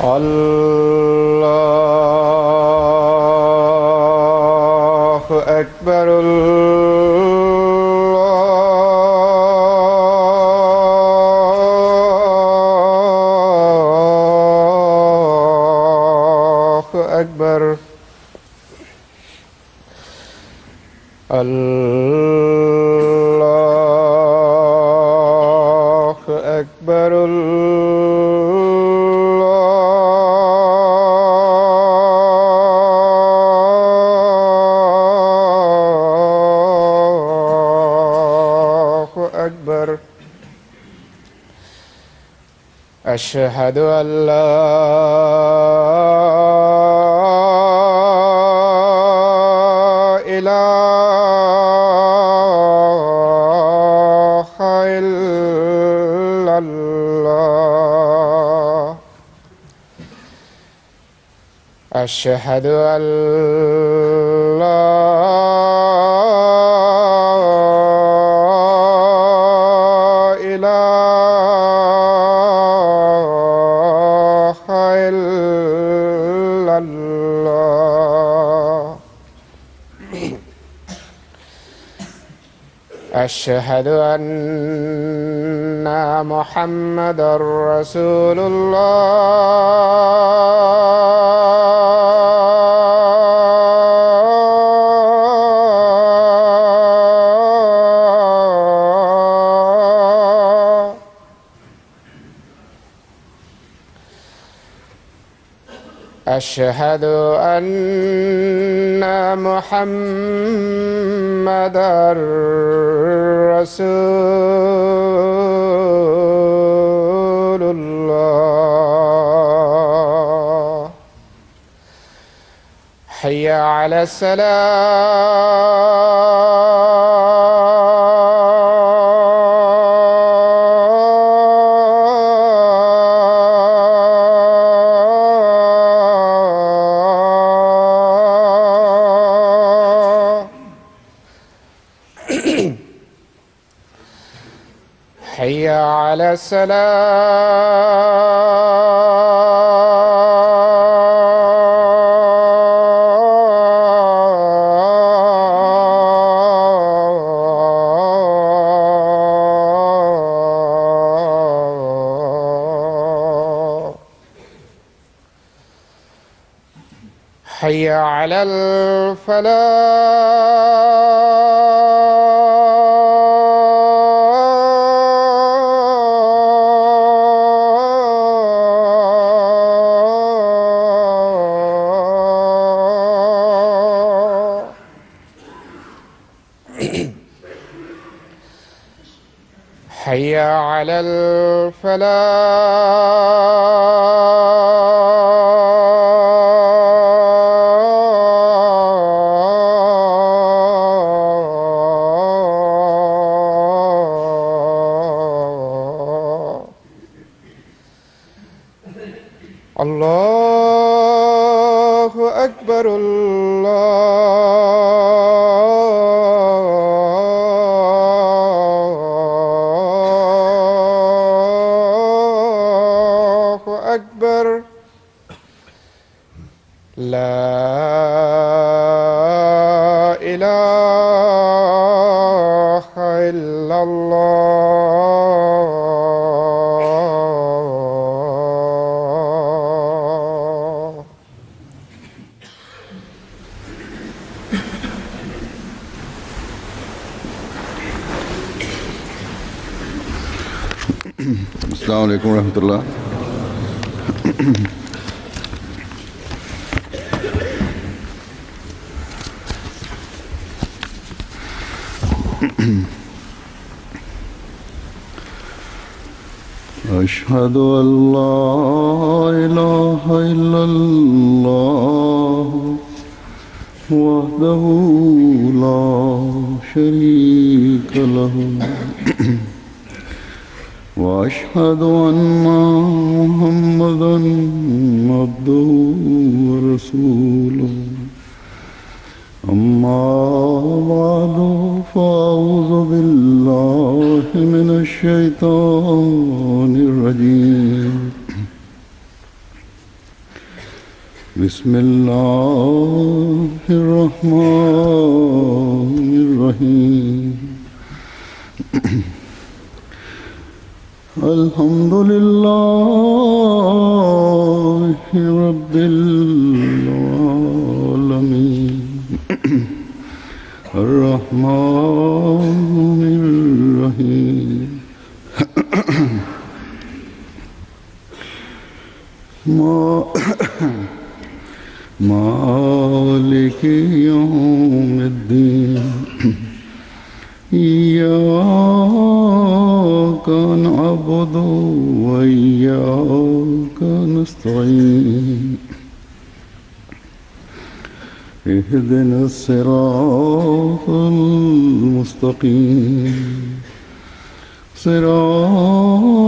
الله أكبر الله أكبر الله أكبر أشهد أن لا إله إلا الله أشهد أن لا أشهد أن محمدًا رسول الله أشهد أن محمدًا رسول الله حي على حي على حي على حي على الفلاح الله أكبر الله أكبر لا إله إلا الله. अस्सलाम वालेकुम रहमतुल्लाह। अशहदु अल्ला इलाहा इल्लल्लाह वहदहु ला शरीक लहु وأشهد أن محمدًا عبده ورسوله أما بعد فأعوذ بالله من الشيطان الرجيم بسم الله الرحمن الرحيم الحمد لله رب العالمين الرحمن الرحيم مالك يوم الدين إياك نعبد وإياك نستعين اهدنا الصراط المستقيم صراط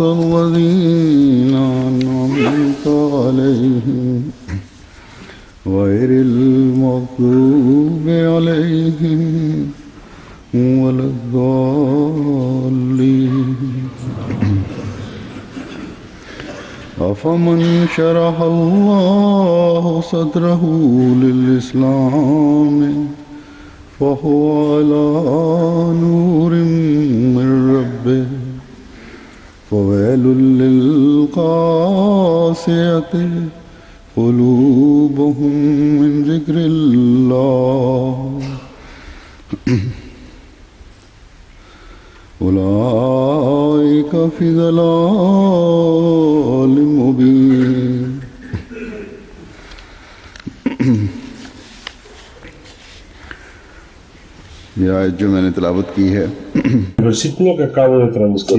الذين أنعمت عليهم غير المغضوب عليهم ولا الضالين. أفمن شرح الله صدره للإسلام فهو على نور من ربه فويل للقاسية قلوبهم من ذكر الله أولئك في ضلال مبين. ये आयत जो मैंने तिलावत की है, El versículo que acabo de traducir,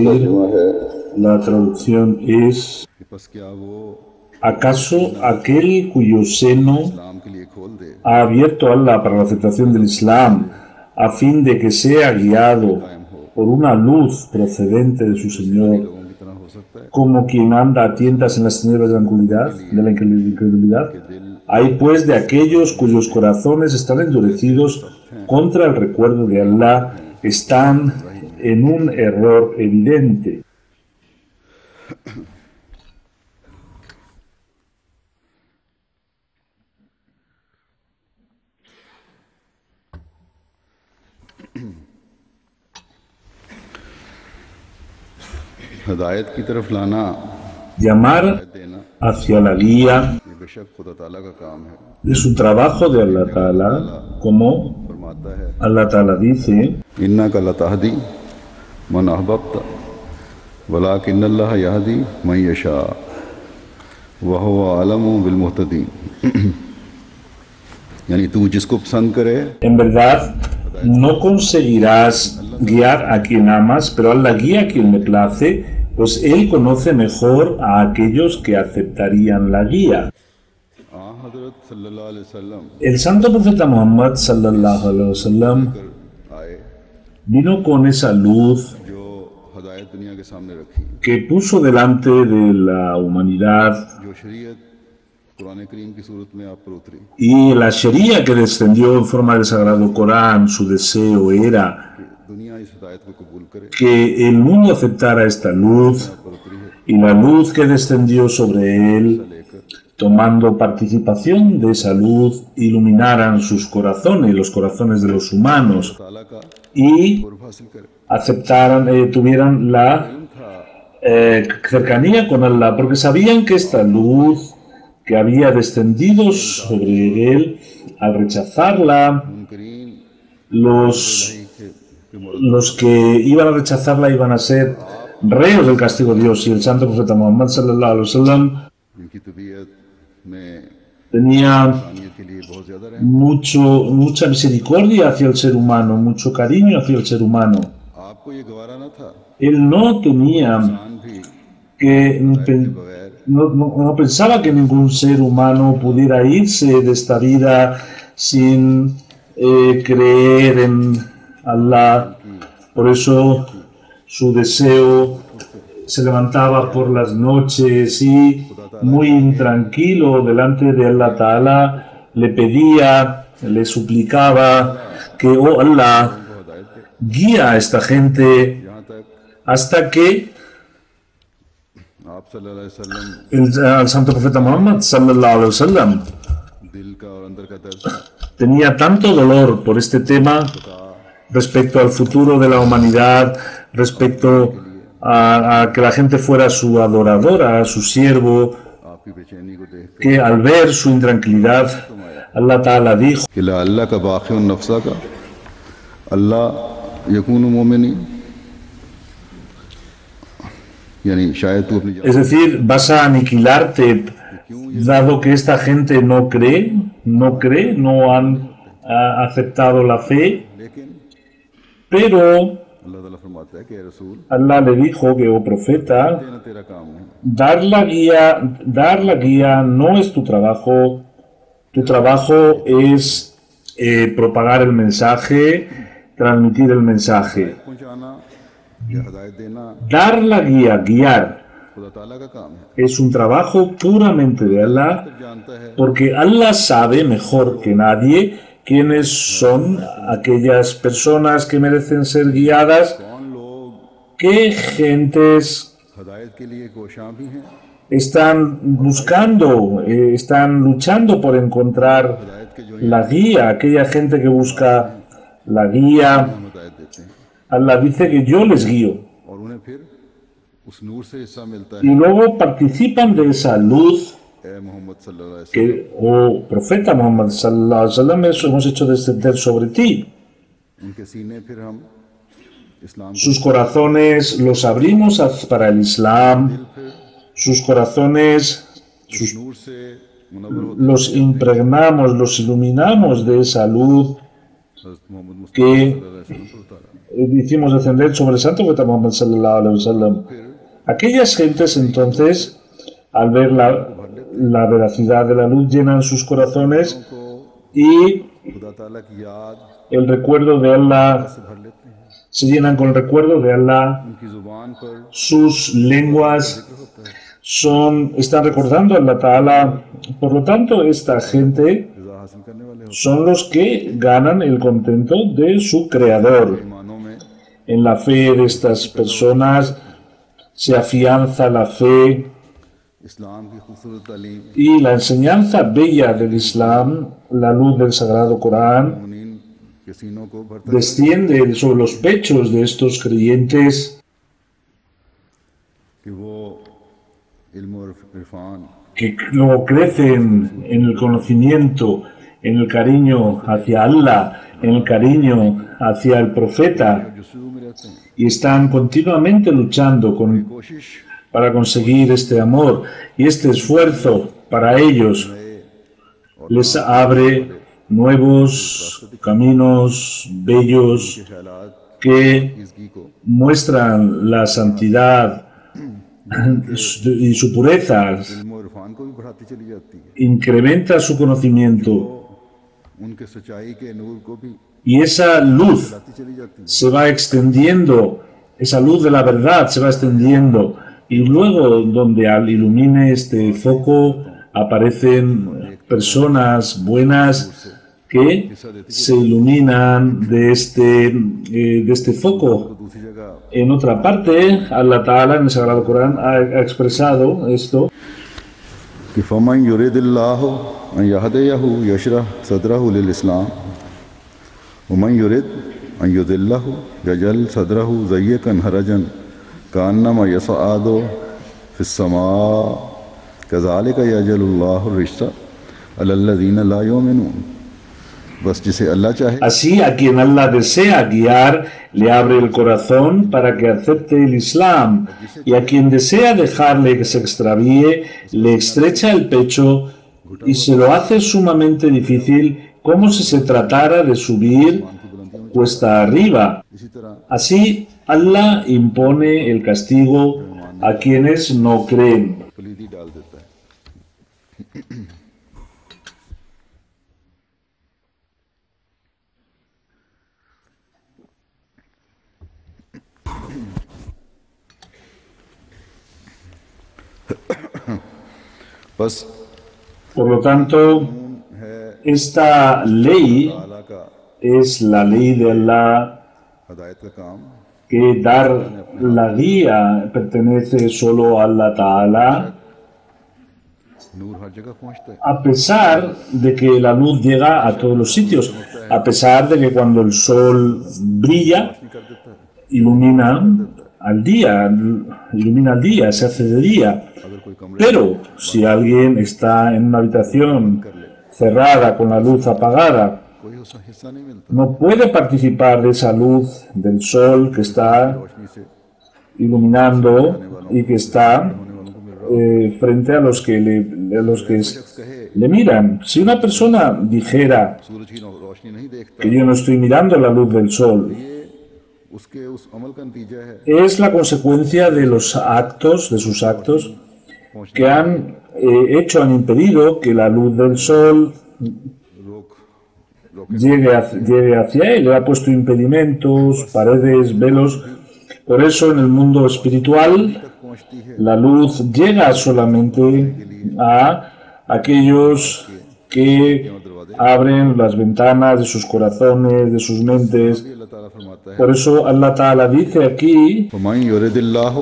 la traducción es: बस क्या वो ¿acaso aquel cuyo seno इस्लाम के लिए खोल दे ha abierto Allah para la aceptación del Islam a fin de que sea guiado por una luz procedente de su Señor, लोगों की तरह हो सकता है como quien anda a tientas en las tinieblas de la incredulidad? Hay pues de aquellos cuyos corazones están endurecidos contra el recuerdo de Allah, están en un error evidente. हदायत की तरफ लाना, Llamar देना, hacia la guía ये बेशक खुदा ताला का काम है। es un trabajo de Allah Ta'ala, como फरमाता है Allah Ta'ala dice: इन्नका लतहदी मन अहबब्ता वलाकिन्नल्लाह यहदी मन यशा व हुवा अलमु बिल मुहतदीन। यानी तू जिसको पसंद करे en verdad no conseguirás guiar a quien amas, pero Allah guía a quien le place, pues Él conoce mejor a aquellos que aceptarían la guía. हज़रत सल्लल्लाहु अलैहि वसल्लम El santo profeta Muhammad sallallahu alaihi wasallam आए vino con esa luz जो हदायत दुनिया के सामने रखी, que puso delante de la humanidad जो शरीयत कुरान करीम की सूरत में आप पर उतरी Y la Sharia que descendió en forma del Sagrado Corán, su deseo era कि दुनिया इस हिदायत को कबूल करे que el mundo aceptara esta luz पर उतरी है y la luz que descendió sobre él, लेकर tomando participación de esa luz, iluminaran sus corazones, los corazones de los humanos, ताला का y कुर्ब हासिल करे aceptaran, tuvieran la इल्म था cercanía con Allah, porque sabían que esta luz que había descendido sobre él, al rechazarla, मुनकरीन los que iban a rechazarla iban a ser reos del castigo de Dios. Y el santo profeta Muhammad sallallahu alaihi wasallam इनकी तबीयत में tenía इंसानियत के लिए बहुत ज्यादा रहे mucha misericordia hacia el ser humano, mucho cariño hacia el ser humano. आपको ये गवारा न था Él no tenía इंसान भी que बगैर no pensaba que ningún ser humano pudiera irse de esta vida sin creer en Allah. Por eso su deseo se levantaba por las noches y muy intranquilo delante de Allah Ta'ala le pedía, le suplicaba que, oh Allah, guía a esta gente यहाँ तक hasta que आप सल्लल्लाहु अलैहि वसल्लम el santo profeta Muhammad sallallahu alaihi wasallam दिल का और अंदर का दर्द tenía tanto dolor por este tema respecto al futuro de la humanidad, respecto a que la gente fuera su adoradora, su siervo, आपकी बेचैनी को देख que al ver su intranquilidad, Allah Ta'ala dijo, कि ला अल्लाह का बाक़ी नफ्सा का अल्लाह यकून मोमिनी यानी शायद तू अपनी es decir, vas a aniquilarte dado que esta gente no cree, no han aceptado la fe, लेकिन pero अल्लाह ताला फरमाता है कि ए रसूल Allah le dijo que, oh profeta, देना तेरा काम है dar la guía no es tu trabajo es propagar el mensaje, transmitir el mensaje. पहुंचाना या हिदायत देना Dar la guía, guiar, खुदा ताला का काम है es un trabajo puramente de Allah, जानता है porque Allah sabe mejor que nadie quiénes son aquellas personas que merecen ser guiadas, कौन लोग qué gentes हिदायत के लिए कोशां भी हैं están buscando, están luchando por encontrar हिदायत के जो la guía, aquella gente que busca la guía. हम हिदायत देते हैं Allah dice que yo les guío और उन्हें फिर उस नूर से हिस्सा मिलता y है luego participan de esa luz ए मोहम्मद सल्लल्लाहु अलैहि वसल्लम que, oh profeta Muhammad sallallahu alaihi wasallam, eso hemos hecho descender sobre ti. उनके सीने फिर हम इस्लाम Sus corazones los abrimos para el Islam, sus corazones को नूर से मुनव्वर होते los impregnamos, los iluminamos de esa luz हज़रत मोहम्मद मुस्तफ़ा que सल्लल्लाहु अलैहि वसल्लम को उतारा hicimos descender sobre el santo profeta Muhammad sallallahu alaihi wasallam. Aquellas gentes entonces, al ver la veracidad de la luz, llenan sus corazones को y खुदा ताला की याद el recuerdo de Allah, से भर लेते हैं se llenan con el recuerdo de Allah, उनकी जुबान पर sus lenguas están recordando a Allah Ta'ala. Por lo tanto, esta gente रज़ा हासिल करने वाले होते son los que ganan el contento de su Creador. हैं ईमानों में En la fe de estas personas se afianza la fe इस्लाम की खूबसूरत तालीम y la enseñanza bella del Islam, la luz del Sagrado Corán, मुनीन के सीनों को भरता desciende sobre los pechos de estos creyentes कि वो इल्म और Irfan que luego crecen en el conocimiento, en el cariño hacia Allah, en el cariño hacia el profeta, जुस्सू में रहते हैं y están continuamente luchando कोशिश para conseguir este amor, y este esfuerzo para ellos les abre nuevos caminos bellos ख्यालात que इसकी को muestran la santidad y su pureza, इल्म और इरफान को भी बढ़ाती चली जाती है incrementa su conocimiento, उनके सच्चाई के नूर को भी y esa luz बढ़ाती चली जाती है se va extendiendo, esa luz de la verdad se va extendiendo, y luego donde ilumine este foco, aparecen personas buenas que se iluminan de este foco. दूसरी जगह En otra parte, Allah Ta'ala en el Sagrado Corán ha expresado esto, कि फमन युरिदिल्लाहु अन यहदियहु यशरह सदरहु लिल इस्लाम वमन युरिद अन युदिल्लहु यजल सदरहु ज़य्यकन हरजन कान्नमा यसअदु फिस समा कज़ालिक यजलुल्लाहु रिज्सा अलल्लज़ीना ला युमिनून। बस जिसे अल्लाह चाहे así a quien Allah desea guiar, le abre el corazón para que acepte el Islam, y a quien desea dejarle que se extravíe, le estrecha el pecho y se lo hace sumamente difícil, como si se tratara de subir cuesta arriba. इसी तरह Así, Allah impone el castigo a quienes no creen. कलीदी डाल देता है। बस Por lo tanto, esta ley अल्लाह का es la ley de Allah, हदायत का काम que dar la guía pertenece solo a Allah Ta'ala, नूर हर जगह पहुंचता है। a pesar de que la luz llega a todos los sitios, a pesar de que cuando el sol brilla, कर देता है। ilumina ilumina al día, se hace de día. अगर कोई कमरे Pero si alguien está en una habitación cerrada con la luz apagada, कोई उसका हिस्सा नहीं मिलता, no puede participar de esa luz del sol que está रोशनी से iluminando y que está होने वालों को मिल रहा frente a los que शख्स कहे le miran. Si una persona dijera सूरज की रोशनी नहीं देखता, que yo no estoy mirando la luz del sol, ये उसके उस अमल का नतीजा है es la consecuencia de los actos, de sus actos, que han impedido que la luz del sol रोक llegue hacia él. Le ha puesto impedimentos, paredes, velos. Por eso en el mundo espiritual पहुंचती है। la luz llega solamente a aquellos que abren las ventanas de sus corazones, de sus mentes. अल्लाह ताला फरमाता है Por eso Allah Ta'ala dice aquí, फमन युरिदिल्लाहु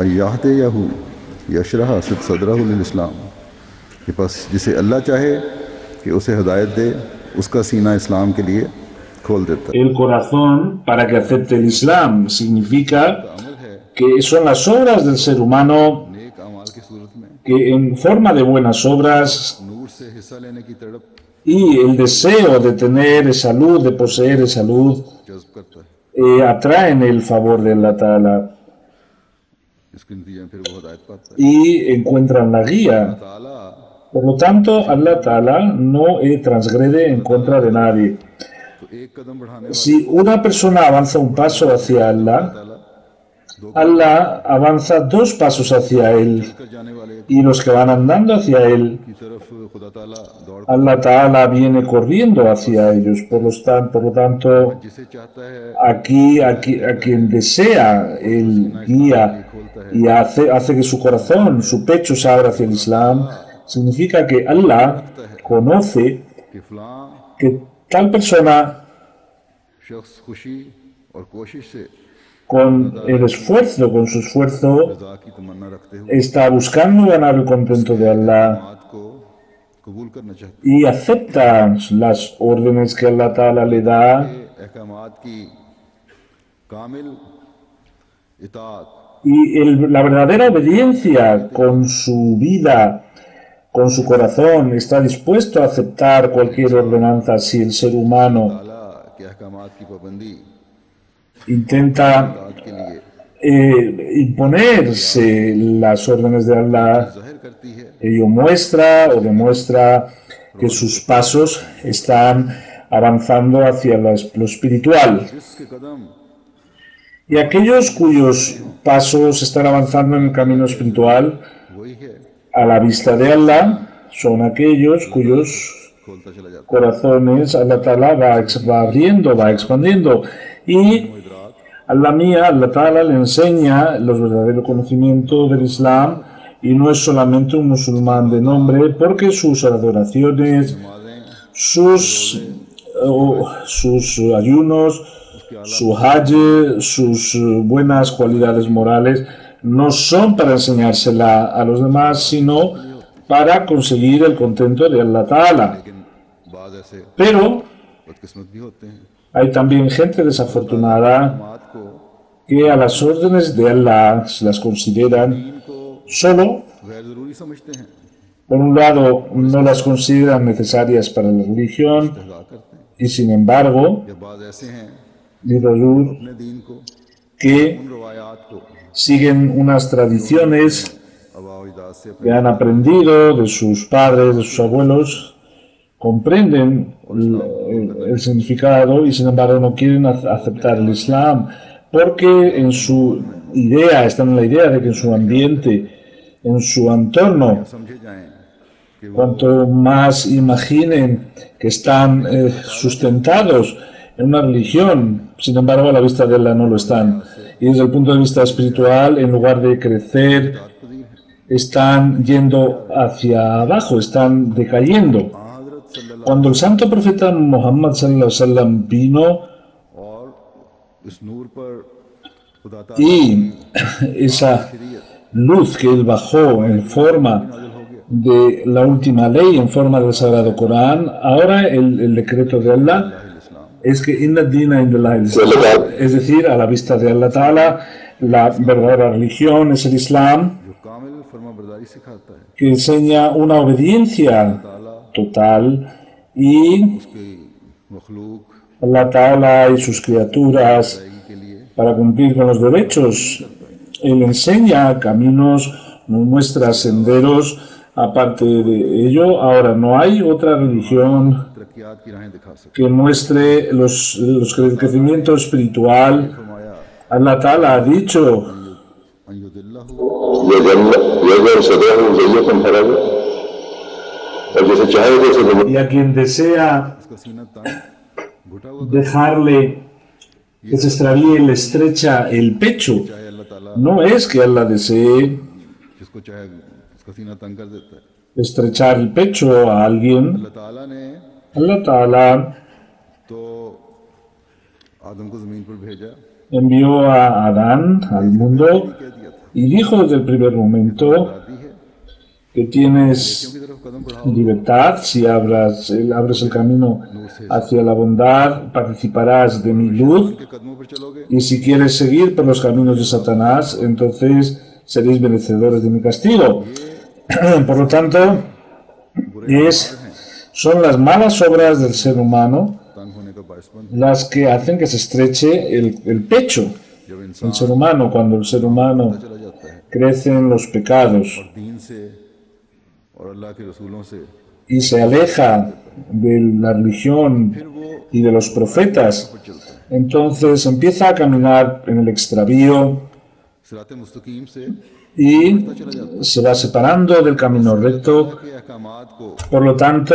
अन यहदियहु यशरह सदरहु लिल इस्लाम, कि बस जिसे अल्लाह चाहे कि उसे हिदायत दे, उसका सीना इस्लाम के लिए खोल देता है। el corazón para que acepte el Islam significa अमल है que son las obras del ser humano नेक अमाल की सूरत में que en forma de buenas obras नूर से हिस्सा लेने की तड़प y el deseo de tener esa luz, de poseer esa luz, जज्ब करता है। atraen el favor de Allah Ta'ala इसके नतीजे में फिर वो हिदायत पाता है। y encuentran la guía. ताला Por lo tanto, Allah Ta'ala no transgrede en contra de nadie. तो एक कदम बढ़ाने वाला Si una persona avanza un paso hacia Allah, ताला दो Allah avanza dos pasos hacia él, कर जाने वाले y los que van andando hacia él, की तरफ खुदा ताला दौड़ Allah Ta'ala viene corriendo hacia ellos. Por lo tanto, जिसे चाहता है a quien desea el guía y hace que su corazón, su pecho se abra hacia el Islam, significa que Allah conoce कि फलां que tal persona, शख्स खुशी और कोशिश से con su esfuerzo, रजा की तमन्ना रखते हुए está buscando ganar el contento de Allah बात को कबूल करना चाहते y acepta las órdenes que Allah Ta'ala le da हैं। अहकामात की कामिल इताअत y la verdadera obediencia con su vida, con su corazón, está dispuesto a aceptar cualquier ordenanza si el ser humano ताला के अहकामात की पाबंदी intenta इताअत के लिए imponerse las órdenes de Allah. जाहिर करती है Ello muestra o demuestra que sus pasos están avanzando hacia lo espiritual. जिसके कदम Y aquellos cuyos pasos están avanzando en el camino espiritual वही है a la vista de Allah son aquellos cuyos खोलता चला जाता corazones Allah Ta'ala va abriendo, va expandiendo. Y Allah Ta'ala le enseña los verdaderos conocimientos del Islam y no es solamente un musulmán de nombre, porque sus adoraciones, sus ayunos, su hajj, sus buenas cualidades morales, no son para enseñársela a los demás, sino para conseguir el contento de Allah Ta'ala. Pero hay también gente desafortunada que a las órdenes de Allah se las consideran solo, por un lado, no las consideran necesarias para la religión y sin embargo, que siguen unas tradiciones que han aprendido de sus padres, de sus abuelos, comprenden el significado y sin embargo no quieren aceptar el Islam porque en su idea, están en la idea de que en su ambiente, en su entorno, cuanto más imaginen que están sustentados en una religión, sin embargo a la vista de Allah no lo están. Y desde el punto de vista espiritual, en lugar de crecer, están yendo hacia abajo, están decayendo. Cuando el santo profeta Muhammad sallallahu alaihi wasallam vino y esa luz que él bajó en forma de la última ley, en forma del Sagrado Corán, ahora el decreto de Allah es que inna dina indallah al-Islam, es decir, a la vista de Allah Ta'ala, la verdadera religión es el Islam, que enseña una obediencia total y Allah Ta'ala y sus criaturas para cumplir con los derechos. Él enseña caminos, nos muestra senderos. Aparte de ello, ahora no hay otra religión que muestre el crecimiento espiritual. Allah Ta'ala ha dicho: y a quien desea dejarle que se extravíe, le estrecha el pecho. No es que Allah desee estrechar el pecho a alguien. Allah Ta'ala envió a Adán al mundo y dijo desde el primer momento que tienes libertad, si abres el camino hacia la bondad, participarás de mi luz, y si quieres seguir por los caminos de Satanás, entonces seréis merecedores de mi castigo. Por lo tanto, son las malas obras del ser humano las que hacen que se estreche el pecho del ser humano. Cuando el ser humano crece en los pecados y se aleja de la religión y de los profetas, entonces empieza a caminar en el extravío y se va separando del camino recto. Por lo tanto,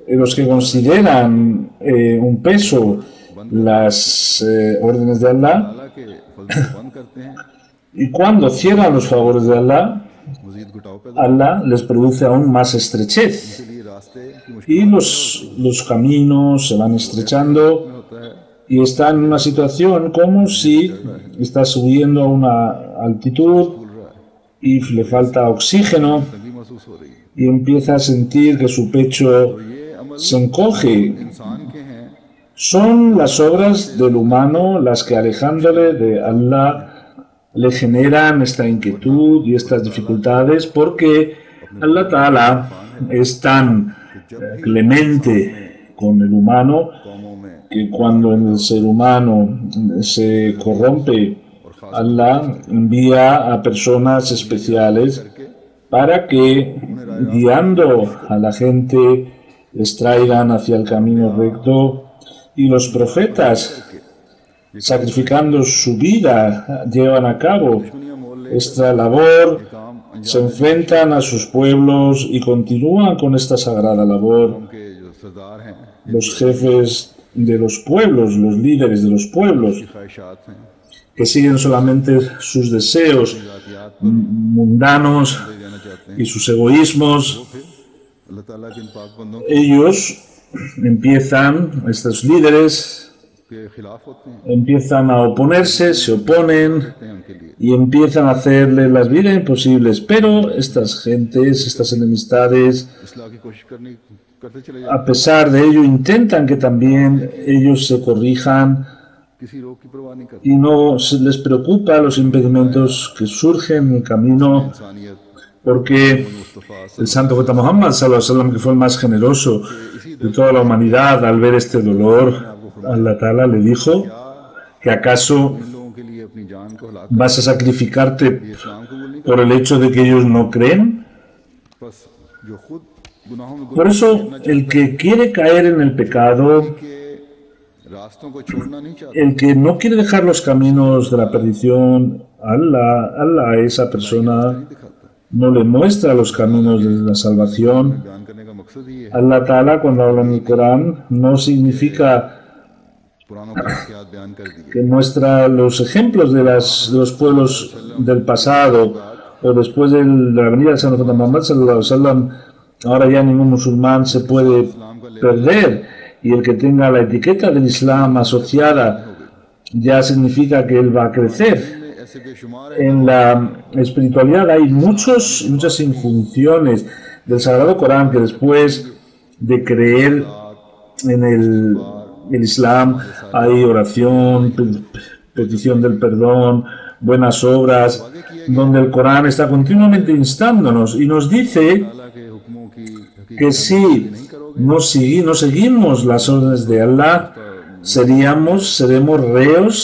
los que consideran un peso las órdenes de Allah, y cuando cierran los favores de Allah, Allah les produce aún más estrechez y los caminos se van estrechando y está en una situación como si está subiendo a una altitud y le falta oxígeno y empieza a sentir que su pecho se encoge. Son las obras del humano las que, alejándole de Allah, le generan esta inquietud y estas dificultades, porque Allah Ta'ala es tan clemente con el humano que cuando el ser humano se corrompe, Allah envía a personas especiales para que, guiando a la gente, les traigan hacia el camino recto. Y los profetas, sacrificando su vida, llevan a cabo esta labor, se enfrentan a sus pueblos y continúan con esta sagrada labor. Los jefes de los pueblos, los líderes de los pueblos, que siguen solamente sus deseos, mundanos y sus egoísmos, अल्लाह ताला के इन पाक बंदों ellos empiezan, estos líderes, के खिलाफ होते हैं, empiezan a oponerse, se oponen हैं उनके लिए y empiezan a hacerle las vidas imposibles. Pero estas gentes, estas enemistades, इस्लाह की कोशिश करते चले a pesar de ello, intentan que también ellos se corrijan किसी रोग की परवाह नहीं करते y no se les preocupa los impedimentos que surgen en el camino, इंसानियत porque Mustafa el santo profeta Muhammad sallallahu alaihi wasallam, que fue el más generoso de toda la humanidad, al ver este dolor, Allah Ta'ala le dijo que acaso इन लोगों के लिए अपनी जान को हलाक vas a sacrificarte इस्लाम कबूल नहीं por el hecho de que ellos no creen. बस जो खुद गुनाहों में Por eso, el que quiere caer en el pecado, के रास्तों को छोड़ना नहीं चाहता el que no quiere dejar los caminos de la perdición, Allah a esa persona दिखाता no le muestra los caminos de la salvación. बयान करने का मकसद ही है Allah Ta'ala, cuando habla en el Corán, no significa पुरानों को वाक़यात बयान कर दिए que muestra los ejemplos de los pueblos del pasado o después de la venida del Santo Profeta Muhammad sallallahu alaihi wasallam. Ahora ya ningún musulmán se puede perder, y el que tenga la etiqueta del Islam asociada ya significa que él va a crecer. ऐसे बेशुमार En la espiritualidad hay muchas infunciones del Sagrado Corán que después de creer en el Islam hay oración, petición del perdón, buenas obras, donde el Corán está continuamente instándonos y nos dice अल्लाह के हुक्मों की que si no seguimos las órdenes de Allah, seremos reos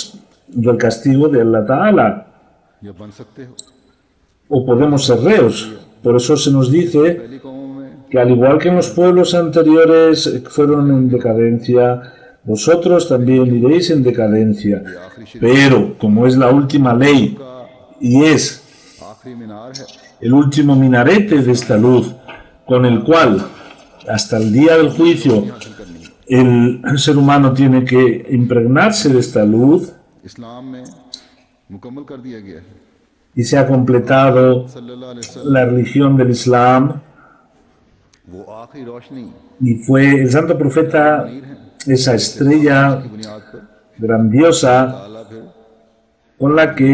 del castigo de Allah Ta'ala, या बन सकते हो o podemos ser reos. Por eso se nos dice पहली कौमों में que al igual que en los pueblos anteriores fueron en decadencia, vosotros también iréis en decadencia. Pero como es la última ley y es आखिरी मीनार है el último minarete de esta luz, con el cual hasta el día del juicio el ser humano tiene que impregnarse de esta luz, इस्लाम में मुकम्मल कर दिया गया है y se ha completado सल्लल्लाहु अलैहि वसल्लम la religión del Islam, वो आखिरी रोशनी y fue el santo profeta esa estrella की बुनियाद पर grandiosa ताला फिर con la que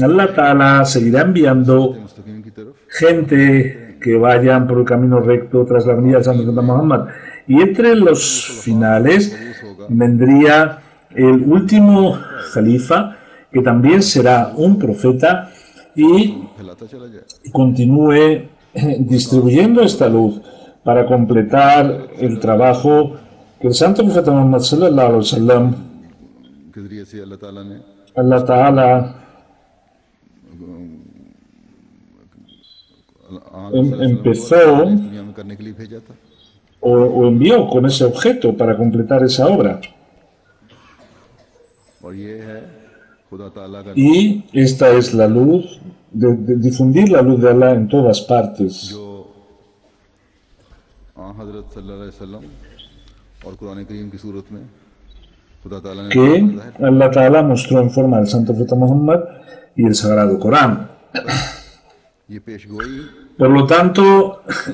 Allah Ta'ala seguirá enviando मुस्तकीम की तरफ gente que vayan por el camino recto tras la venida del Santo Profeta Muhammad. Y entre los finales vendría el último califa, que también será un profeta y फैलाता चला जाए continúe distribuyendo esta luz para completar el trabajo que el Santo Profeta Muhammad sallallahu alaihi wasallam, के जरिए से अल्लाह ताला ने Allah Ta'ala empezó दुनिया में करने के लिए भेजा था o envió con ese objeto para completar esa obra. और ये है खुदा ताला का Y esta es la luz, de difundir la luz de Allah en todas partes, जो हज़रत सल्लल्लाहु अलैहि वसल्लम और कुरान करीम की सूरत में खुदा ताला ने que Allah Ta'ala mostró en forma del Santo Profeta Muhammad y el Sagrado Corán. ये पेशगोई Por lo tanto,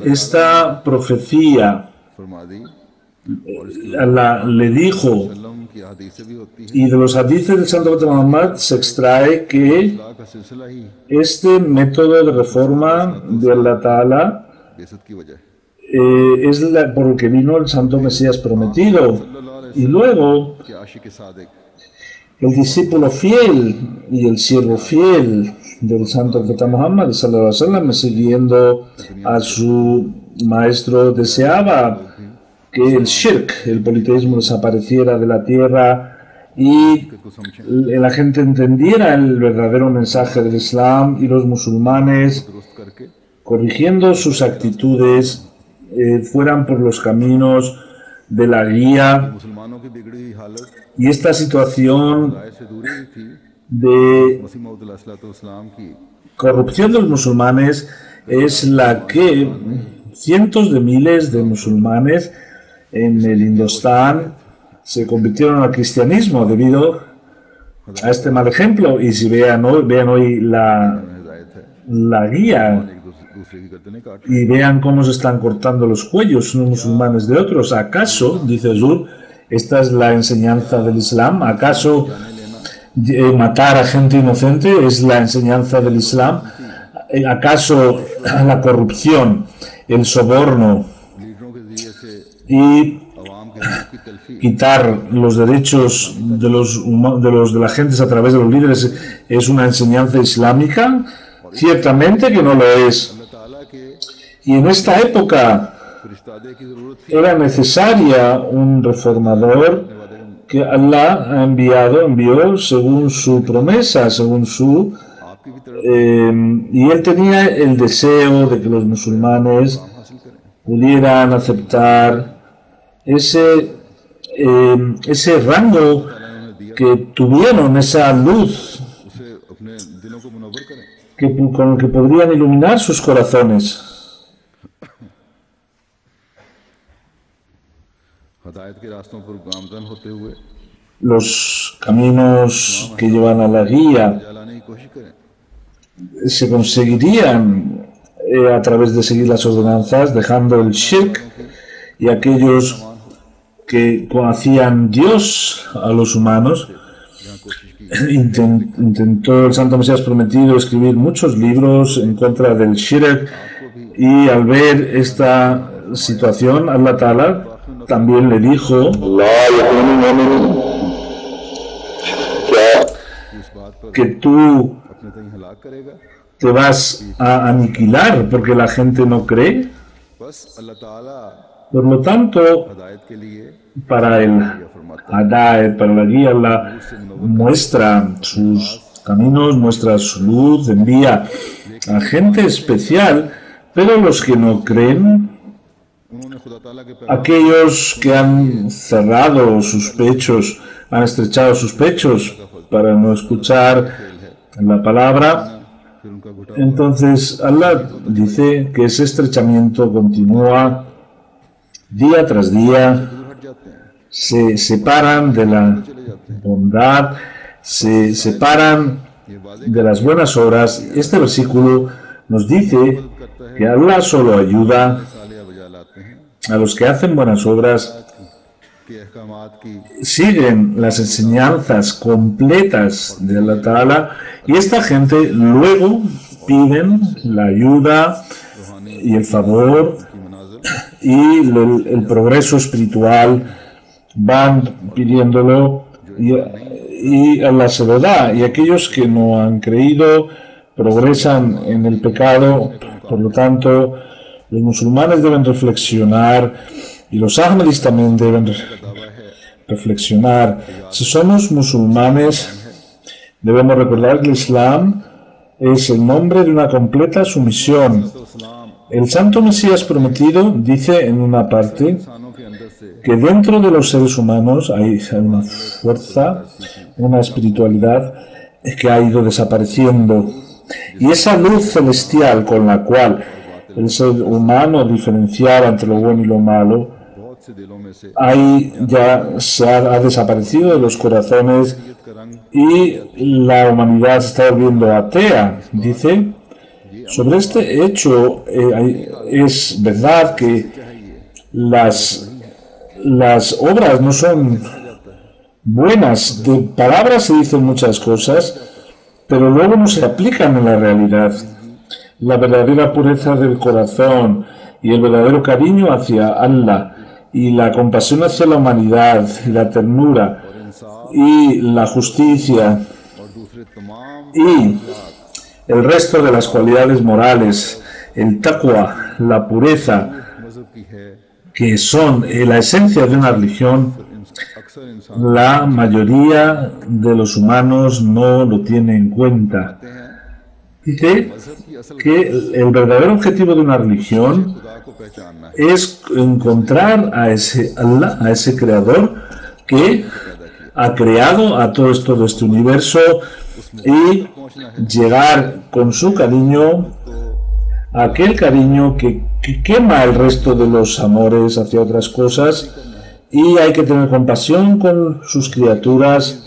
esta profecía फरमा दी Allah le dijo, वसल्लम की हदीस से भी होती है y de los hadices del Santo Profeta Muhammad se extrae que अल्लाह का सिलसिला ही este método de reforma de Allah Ta'ala बेसत की वजह है es por el que vino el Santo Mesías prometido. सल्लल्लाहु अलैहि Y luego वसल्लम के आशिक Sadiq el discípulo fiel y el siervo fiel del Santo Profeta Muhammad sallallahu alaihi wasallam, siguiendo a su maestro, deseaba que el shirk, el politeísmo, desapareciera de la tierra y को समझें la gente entendiera el verdadero mensaje del Islam, y los musulmanes, दुरुस्त करके corrigiendo sus actitudes, fueran por los caminos de la guía. मुसलमानों की बिगड़ी हुई हालत Y esta situación राय से दूरी हुई थी de मसीह मौद अलैहिस्सलाम की corrupción de los musulmanes es la que cientos de miles de musulmanes en el Indostán se convirtieron al cristianismo debido a este mal ejemplo. Y si vean hoy la हिदायत है la guía दूसरे की गर्दनें काट y vean cómo se están cortando los cuellos unos musulmanes de otros. ¿Acaso, dice Zur, esta es la enseñanza del Islam? ¿Acaso matar a gente inocente es la enseñanza del Islam? ¿Acaso la corrupción, el soborno लीडरों के जरिए से y आवाम के हक की तलफी quitar los derechos de la gente a través de los líderes es una enseñanza islámica? Ciertamente que no lo es. अल्लाह ताला के Y en esta época फरिश्तादे की जरूरत थी era necesaria un reformador que Allah envió según su promesa, según su आपकी भी तरफ y él tenía el deseo de que los musulmanes हासिल करें pudieran aceptar ese rango que tuvieron, esa luz उसे अपने दिलों को मुनव्वर करें con el que podrían iluminar sus corazones. हदायत के रास्तों पर गामजन होते हुए Los caminos que llevan a la guía जलाने की कोशिश करें se conseguirían a través de seguir las ordenanzas, dejando el shirk y aquellos que hacían Dios a los humanos. Intentó el Santo Mesías Prometido escribir muchos libros en contra del shirk, y al ver esta situación, Allah Ta'ala también le dijo que tú अपने तई हलाक करेगा te vas a aniquilar porque la gente no cree. बस अल्लाह ताला Por lo tanto, हदायत के लिए para el Hadaet, para la guía, Allah muestra sus caminos, muestra su luz, envía a gente especial, pero los que no creen, उन्होंने खुदा ताला के aquellos que han cerrado sus pechos, han estrechado sus pechos para no escuchar la palabra, फिर उनका घुटा entonces Allah dice que ese estrechamiento continúa día tras día, हट जाते हैं se separan de la bondad, se separan de las buenas obras. Este versículo nos dice que Allah solo ayuda सालिया बजा लाते हैं a los que hacen buenas obras, कि अहकामात की siguen las enseñanzas completas de Allah Ta'ala, y esta gente luego piden la ayuda y el favor y el progreso espiritual, van pidiéndolo y Allah se lo da, y aquellos que no han creído progresan en el pecado. Por lo tanto, los musulmanes deben reflexionar, y los ahmadis también deben reflexionar. Si somos musulmanes, debemos recordar que el Islam es el nombre de una completa sumisión. El Santo Mesías Prometido dice en una parte इंसानों के अंदर से que dentro de los seres humanos hay una fuerza, una espiritualidad que ha ido desapareciendo. Y esa luz celestial con la cual el ser humano diferenciaba entre lo bueno y lo malo, बहुत से दिलों में से ahí ya ha desaparecido de los corazones का रंग y la humanidad se está volviendo atea. Dice, sobre este hecho es verdad que las obras no son buenas. De palabras se dicen muchas cosas, pero luego no se aplican en la realidad. La verdadera pureza del corazón y el verdadero cariño hacia Allah y la compasión hacia la humanidad y la ternura y la justicia और दूसरे तमाम y el resto de las cualidades morales, el taqwa, la pureza, मजहब की है que son la esencia de una religión, अक्सर इंसान la mayoría de los humanos no lo tiene en cuenta. Dice que el verdadero objetivo de una religión खुदा को पहचानना है es encontrar a ese Allah, a ese creador que ha creado a todo este universo, y llegar con su cariño, aquel cariño que quema el resto de los amores hacia otras cosas, y hay que tener compasión con sus criaturas,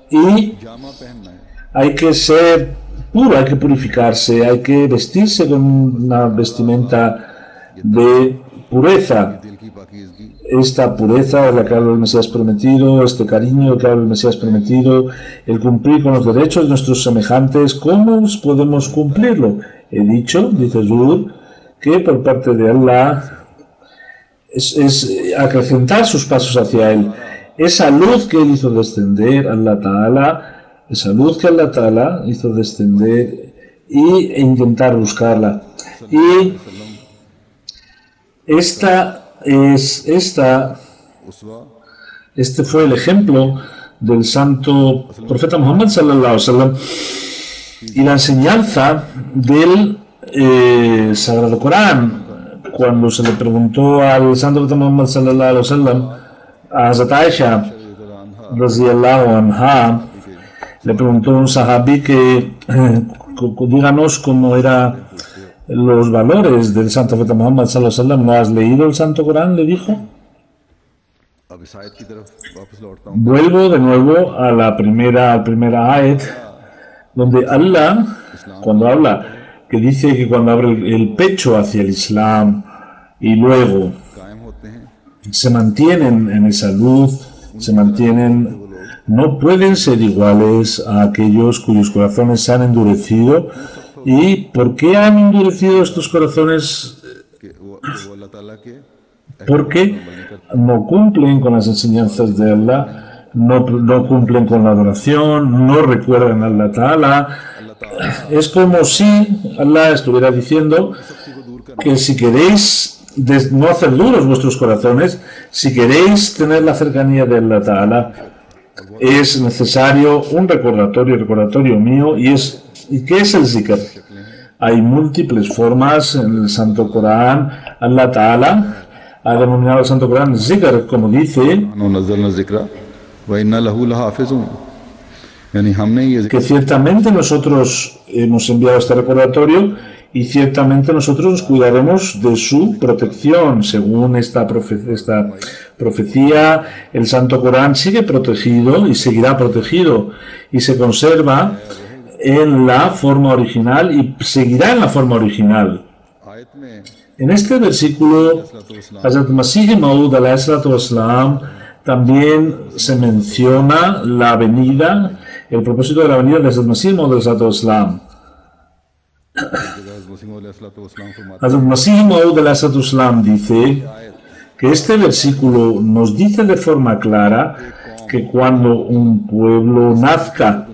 y Jama पहनना है hay que ser puro, hay que purificarse, hay que vestirse con una vestimenta de pureza. दिल की पाकीज़गी Esta pureza es la que habla el Mesías prometido, este cariño del que habla el Mesías prometido, el cumplir con los derechos de nuestros semejantes. ¿Cómo podemos cumplirlo? He dicho, dice Zuhur, que por parte de Allah es acrecentar sus pasos hacia Él. Esa luz que Él hizo descender, Allah Ta'ala, esa luz que Allah Ta'ala hizo descender e intentar buscarla. Y este fue el ejemplo del santo profeta Muhammad sallallahu alaihi wasallam y la enseñanza del Sagrado Corán. Cuando se le preguntó al santo profeta Muhammad sallallahu alaihi wasallam, a Hazrat Aisha radhiyallahu anha, le preguntó un sahabi que díganos cómo eran los valores del santo profeta Muhammad sallallahu alaihi wasallam. ¿No has leído el santo Corán?, le dijo. अब इस आयत की तरफ वापस लौटता हूँ Vuelvo de nuevo a la primera ayat, donde Allah, cuando habla, que dice que cuando abre el pecho hacia el Islam y luego कायम होते हैं se mantienen en esa luz, se mantienen, no pueden ser iguales a aquellos cuyos corazones se han endurecido. ¿Y por qué han endurecido estos corazones? कि वो अल्लाह ताला के Porque no cumplen con las enseñanzas de Allah, no cumplen con la adoración, no recuerdan a Allah Ta'ala. Es como si Allah estuviera diciendo que si queréis no hacer duros vuestros corazones, si queréis tener la cercanía de Allah Ta'ala, es necesario un recordatorio mío. ¿Y qué es el zikr? Hay múltiples formas en el Santo Corán. Allah Ta'ala ha denominado el Santo Corán zikr, como dice, नज़लना ज़िक्रा व इन्ना लहू लहाफ़िज़ून, यानी हमने ये que ciertamente nosotros hemos enviado este recordatorio y ciertamente nosotros nos cuidaremos de su protección. Según esta profecía, el Santo Corán sigue protegido y seguirá protegido y se conserva en la forma original y seguirá en la forma original. आयत में En este versículo, Hazrat Masih Maud alayhi salatu wassalam, también se menciona la venida, el propósito de la venida de Hazrat Masih Maud alayhi salatu wassalam. Hazrat Masih Maud alayhi salatu wassalam dice que este versículo nos dice de forma clara que cuando un pueblo nazca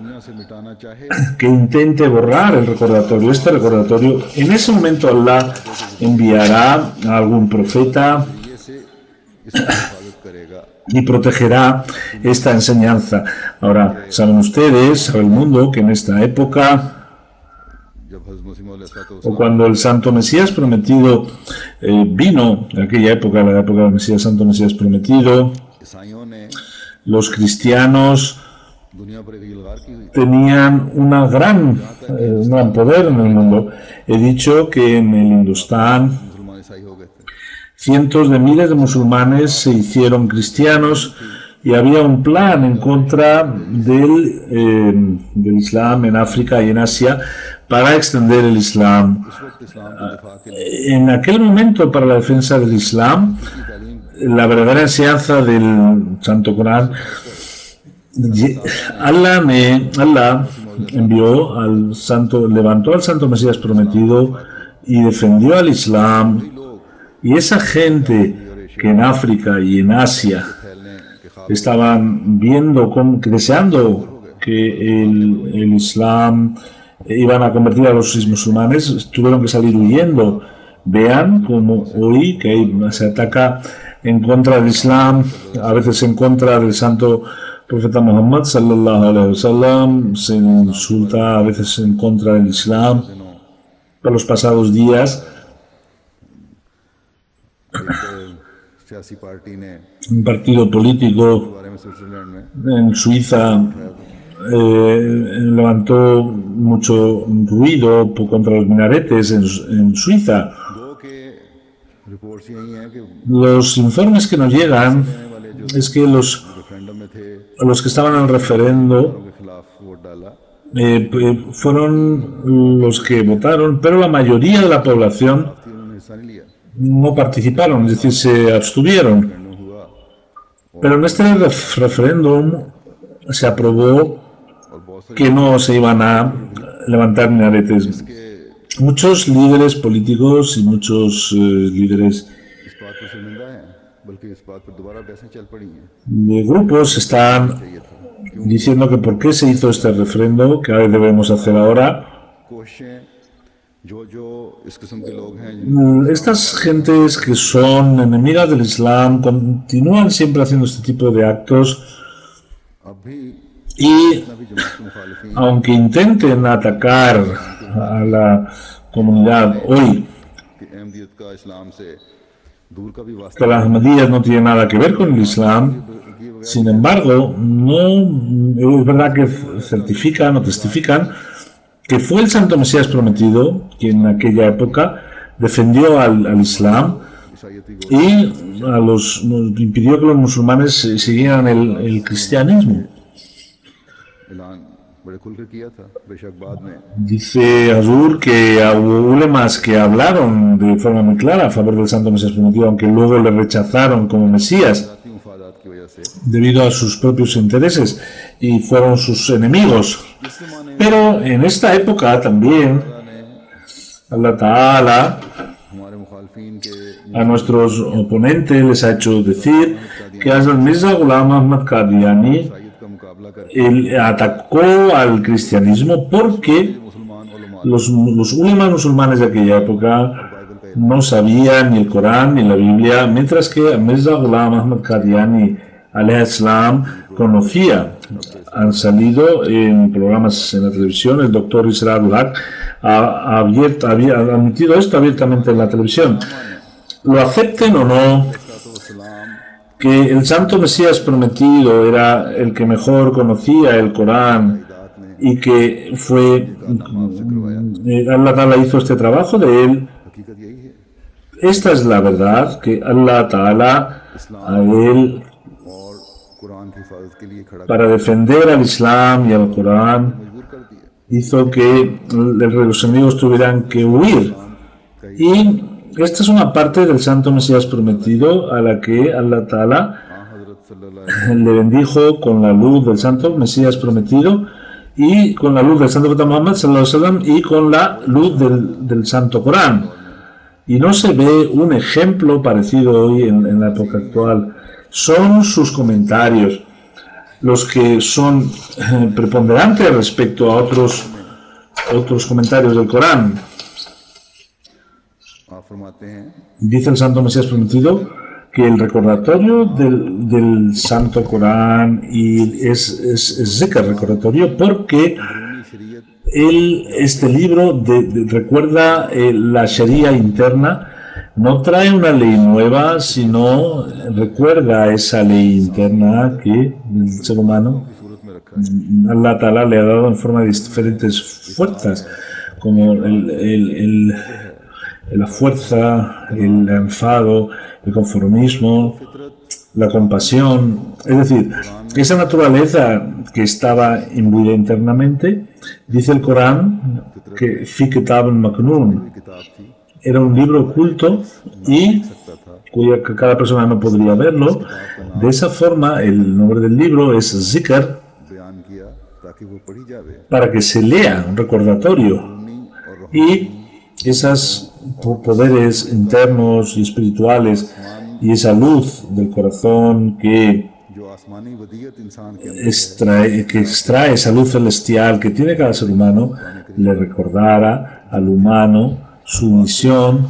que intente borrar el recordatorio, este recordatorio, en ese momento Allah enviará a algún profeta y protegerá esta enseñanza. Ahora, saben ustedes, sabe el mundo, que en esta época, o cuando el Santo Mesías Prometido vino, en aquella época, la época del Mesías, Santo Mesías Prometido, los cristianos tenían un gran poder en el mundo. He dicho que en el Hindustán cientos de miles de musulmanes se hicieron cristianos y había un plan en contra del Islam en África y en Asia para extender el Islam. En aquel momento, para la defensa del Islam, la verdadera enseñanza del Santo Corán, Allah envió al santo, levantó al Santo Mesías Prometido y defendió al Islam. Y esa gente que en África y en Asia estaban deseando que el Islam iban a convertir a los musulmanes, tuvieron que salir huyendo. Vean cómo hoy que se ataca en contra del Islam, a veces en contra del santo profeta Muhammad sallallahu alaihi wasallam, se insulta a veces en contra del Islam. Por los pasados días, un partido político en Suiza levantó mucho ruido contra los minaretes en Suiza. Los informes que nos llegan es que los que estaban en el referendo fueron los que votaron, pero la mayoría de la población no participaron, es decir, se abstuvieron. Pero en este referéndum se aprobó que no se iban a levantar minaretes. Muchos líderes políticos y muchos líderes de grupos están diciendo que por qué se hizo este referendo, que debemos hacer ahora. Estas gentes que son enemigas del Islam continúan siempre haciendo este tipo de actos y aunque intenten atacar a la comunidad hoy, que las Ahmadíyas no tienen nada que ver con el Islam, sin embargo, no es verdad que certifican o testifican que fue el Santo Mesías prometido quien en aquella época defendió al Islam y impidió que los musulmanes siguieran el cristianismo. Dice Hazur que hubo ulemas que hablaron de forma muy clara a favor del Santo Mesías prometido, aunque luego le rechazaron como Mesías debido a sus propios intereses y fueron sus enemigos. Pero en esta época también Allah Ta'ala a nuestros oponentes les ha hecho decir que Hazrat Mirza Ghulam Ahmad Qadiani él atacó al cristianismo porque los ulemas musulmanes de aquella época no sabían ni el Corán ni la Biblia, mientras que Mirza Ghulam Ahmad Qadiani alayhi salam conocía. Han salido en programas en la televisión, el doctor Isra Abdul-Haq ha admitido esto abiertamente en la televisión. Lo acepten o no, que el Santo Mesías prometido era el que mejor conocía el Corán y que Allah Ta'ala hizo este trabajo de él. Esta es la verdad, que Allah Ta'ala a él, para defender al Islam y al Corán, hizo que los enemigos tuvieran que huir. Y esta es una parte del Santo Mesías prometido a la que Allah Ta'ala le bendijo con la luz del Santo Mesías prometido y con la luz del Santo Profeta Muhammad sallallahu alaihi wasallam y con la luz del Santo Corán. Y no se ve un ejemplo parecido hoy en la época actual. Son sus comentarios los que son preponderantes respecto a otros comentarios del Corán. Dice el Santo Mesías prometido que el recordatorio del Santo Corán y es zikr, recordatorio, porque este libro recuerda la Sharia interna. No trae una ley nueva, sino recuerda esa ley interna que el ser humano Allah Ta'ala le ha dado en forma de diferentes fuerzas, como la fuerza, el enfado, el conformismo, la compasión. Es decir, esa naturaleza que estaba imbuida internamente, dice el Corán que fi kitab maknun, era un libro oculto y que cada persona no podría verlo. De esa forma, el nombre del libro es Zikr, para que se lea, un recordatorio. Y esos poderes internos y espirituales y esa luz del corazón que extrae esa luz celestial que tiene cada ser humano, le recordara al humano su misión.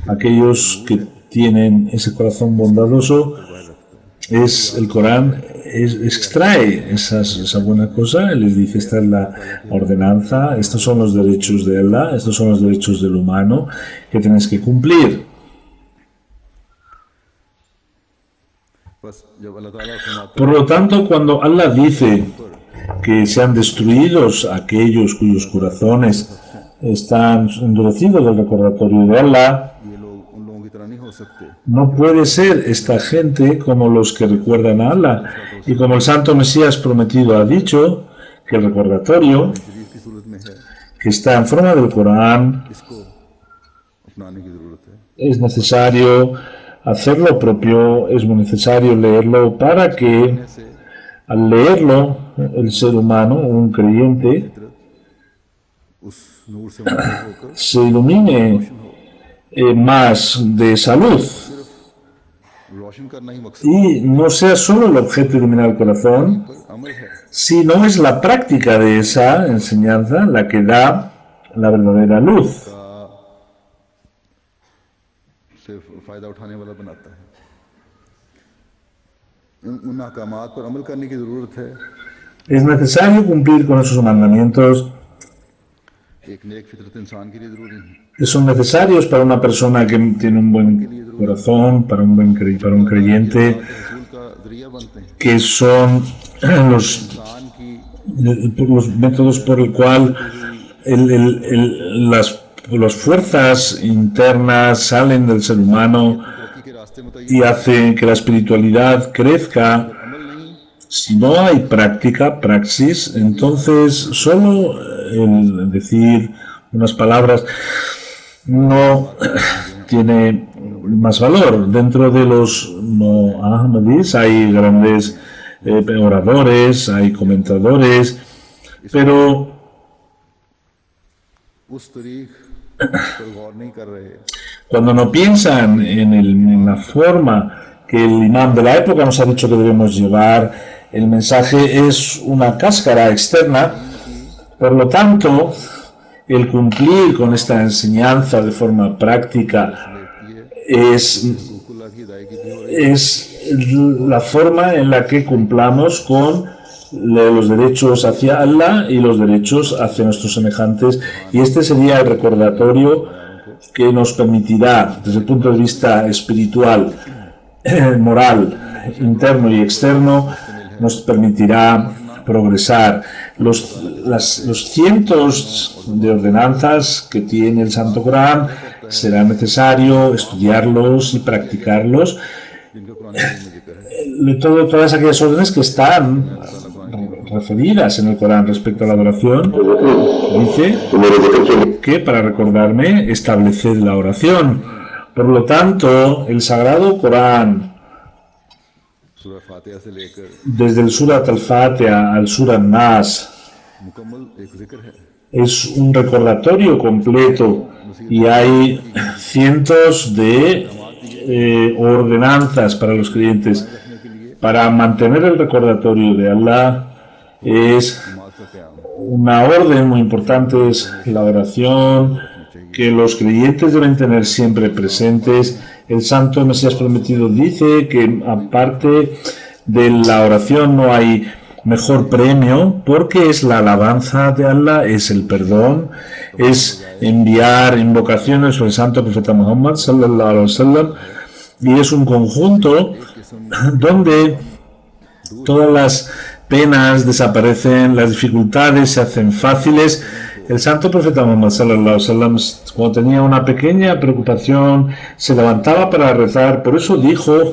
Aquellos que tienen ese corazón bondadoso, es el Corán, extrae esa buena cosa, les dice: esta es la ordenanza, estos son los derechos de Allah, estos son los derechos del humano que tienes que cumplir. Por lo tanto, cuando Allah dice que sean destruidos aquellos cuyos corazones están endurecidos del recordatorio de Allah, no puede ser esta gente como los que recuerdan a Allah. Y como el Santo Mesías prometido ha dicho, que el recordatorio शरीफ की सूरत में है, que está en forma del Corán इसको अपनाने की ज़रूरत है। es necesario hacer lo propio, es muy necesario leerlo para que ऐसे al leerlo el ser humano, un creyente, उस नूर से मुनव्वर होकर se ilumine más de salud रोशन करना ही मकसद y no sea solo el objeto de iluminar el corazón, पर अमल है। sino es la práctica de esa enseñanza la que da la verdadera luz. से फ़ायदा उठाने वाला बनाता है। उन अहकामात पर अमल करने की ज़रूरत है। Es necesario cumplir con esos mandamientos एक नेक फितरत इंसान के लिए ज़रूरी है। que son necesarios para una persona que tiene un buen corazón, para para un creyente, रसूल का ज़रिया बनते हैं। que son los, इंसान की los métodos por el cual las fuerzas internas salen del ser humano तरक्की के रास्ते में y hacen que la espiritualidad crezca. अमल नहीं, Si no hay práctica, praxis, entonces solo el decir unas palabras no tiene más valor. Dentro de los no ahmadis hay grandes oradores, hay comentadores, pero उस तरीक़ पर गौर नहीं कर रहे। cuando no piensan en la forma que el imán de la época nos ha dicho que debemos llevar, el mensaje es una cáscara externa. Por lo tanto, el cumplir con esta enseñanza de forma práctica es la forma en la que cumplamos con los derechos hacia Allah y los derechos hacia nuestros semejantes, y este sería el recordatorio que nos permitirá, desde el punto de vista espiritual, moral, interno y externo, nos permitirá progresar. Los cientos de ordenanzas que tiene el Santo Corán será necesario estudiarlos y practicarlos. Todas aquellas órdenes que están referidas en el Corán respecto a la adoración, dice que para recordarme estableced la oración. Por lo tanto, el Sagrado Corán, सूरह फातिहा से लेकर desde el Surat al-Fatiha al Surat Nas, मुकम्मल एक जिक्र है। es un recordatorio completo y hay cientos de ordenanzas para los creyentes. Para mantener el recordatorio de Allah es una orden muy importante, es la oración que los creyentes deben tener siempre presentes. El Santo Mesías Prometido dice que aparte de la oración no hay mejor premio, porque es la alabanza de Allah, es el perdón, es enviar invocaciones sobre el Santo Profeta Muhammad sallallahu alaihi wasallam, y es un conjunto donde todas las penas desaparecen, las dificultades se hacen fáciles. El Santo Profeta Muhammad sallallahu alaihi wasallam, cuando tenía una pequeña preocupación, se levantaba para rezar. Por eso dijo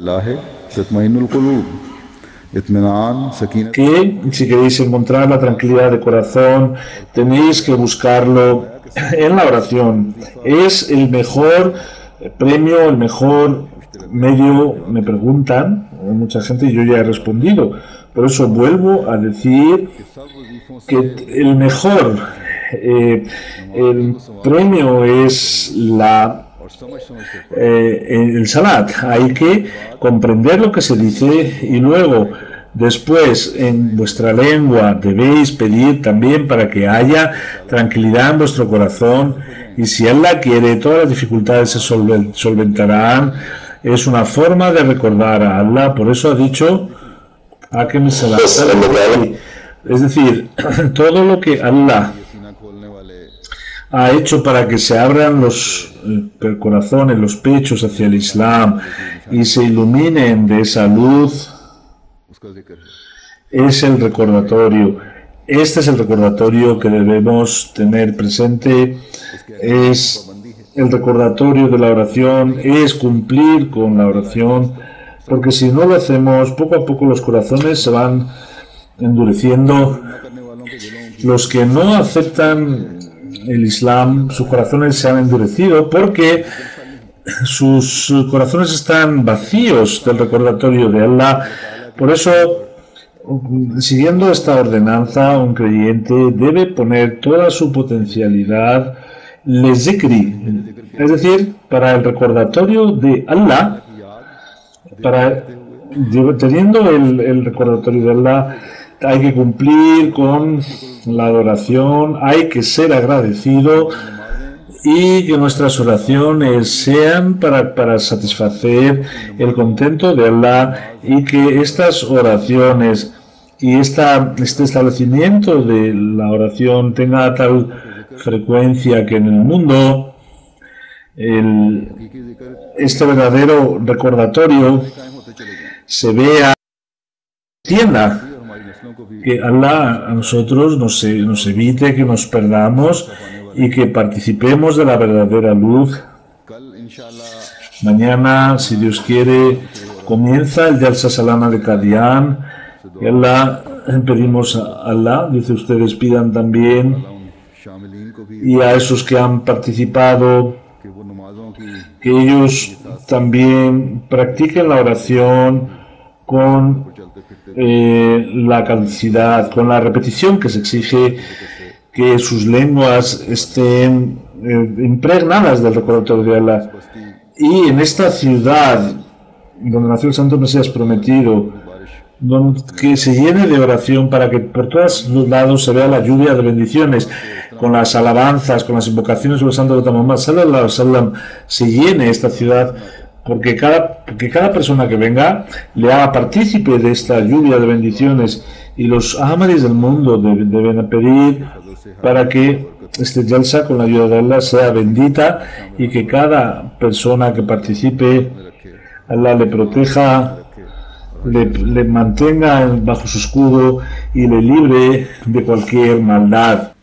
que si queréis encontrar la tranquilidad de corazón, tenéis que buscarlo en la oración. Es el mejor premio, el mejor medio. Me preguntan mucha gente y yo ya he respondido. Por eso vuelvo a decir que el mejor el premio es el salat. Hay que comprender lo que se dice y luego después en vuestra lengua debéis pedir también para que haya tranquilidad en vuestro corazón, y si Allah quiere todas las dificultades se solventarán. Es una forma de recordar a Allah. Por eso ha dicho a que me salat, es decir, todo lo que Allah ha hecho para que se abran los corazones, los pechos hacia el Islam y se iluminen de esa luz, es el recordatorio. Este es el recordatorio que debemos tener presente. Es el recordatorio de la oración, es cumplir con la oración, porque si no lo hacemos, poco a poco los corazones se van endureciendo los que no aceptan el Islam, sus corazones se han endurecido porque sus corazones están vacíos del recordatorio de Allah. Por eso, siguiendo esta ordenanza, un creyente debe poner toda su potencialidad le zikri, es decir, para el recordatorio de Allah, teniendo el recordatorio de Allah, hay que cumplir con la adoración, hay que ser agradecido y que nuestras oraciones sean para satisfacer el contento de Allah, y que estas oraciones y este establecimiento de la oración tenga tal frecuencia que en el mundo este verdadero recordatorio se vea, entienda que Allah a nosotros nos evite que nos perdamos y que participemos de la verdadera luz. Mañana, si Dios quiere, comienza el Jalsa Salana de Qadian. Y Allah, pedimos a Allah, dice, ustedes pidan también, y a esos que han participado, que ellos también practiquen la oración con la caducidad, con la repetición que se exige, que sus lenguas estén impregnadas del recordatorio de Allah. Y en esta ciudad donde nació el Santo Mesías prometido, que se llene de oración para que por todos los lados se vea la lluvia de bendiciones, con las alabanzas, con las invocaciones sobre el Santo de Muhammad sallallahu alaihi wasallam, se llene esta ciudad, porque cada persona que venga le haga partícipe de esta lluvia de bendiciones, y los ahmadis del mundo deben pedir para que este Jalsa, con la ayuda de Allah, sea bendita, y que cada persona que participe, Allah le proteja, le mantenga bajo su escudo y le libre de cualquier maldad.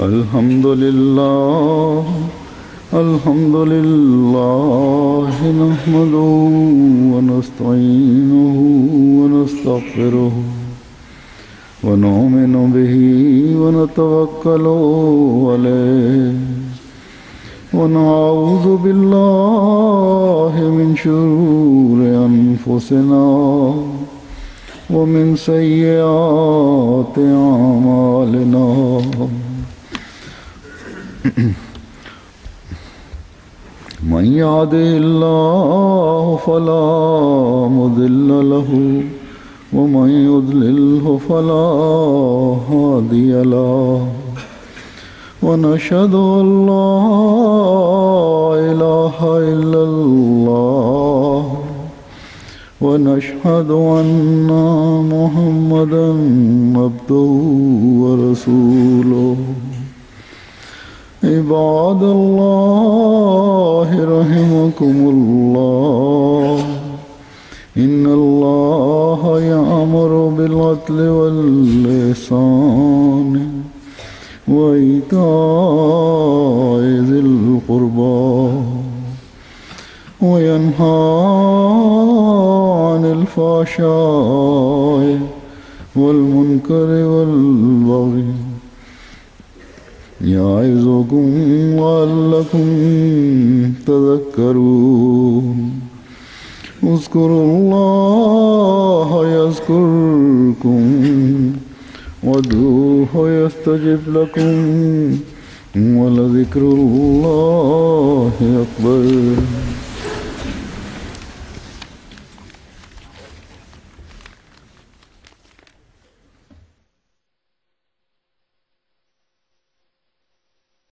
Alhamdulillah, alhamdulillah, nahmaduhu wa nasta'inuhu wa nastaghfiruhu wa nu'minu bihi wa natawakkalu alayhi wa na'udhu billahi min shururi anfusina wa min sayyiati a'malina. من يهده الله فلا مضل له ومن يضلله فلا هادي له ونشهد أن لا إله إلا الله ونشهد أن محمدا عبده ورسوله. عباد الله رحمكم الله، إن الله يأمر بالعدل والإحسان وإيتاء ذي القربى وينهى عن الفحشاء والمنكر والبغي يعظكم لعلكم تذكرون. اذكروا الله يذكركم وادعوه يستجب لكم ولذكر الله أكبر.